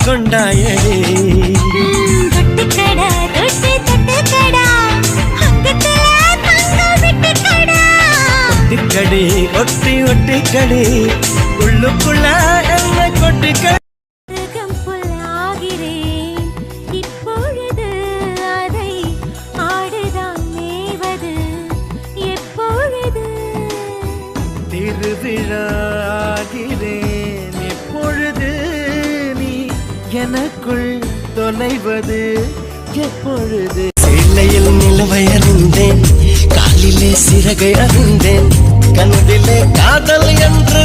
கொண்டாயடி தொட்டுக்கடா தொட்டு தொட்டுக்கடா அங்கத்துல தங்க விட்டுக்கடா ஒட்டிக்கடி ஒட்டி ஒட்டிக்கடி உள்ளுக்குள்ள என்ன கொட்டிக்கடி இப்பொழுது அதை ஆடுதான் மேவது எப்பொழுது திருவிழாகிறேன் எப்பொழுது நீ எனக்குள் தொலைவது எப்பொழுது சேலையில் நிலவை அறிந்தேன் காலிலே சிறகை அறிந்தேன் கண்ணிலே காதல் என்று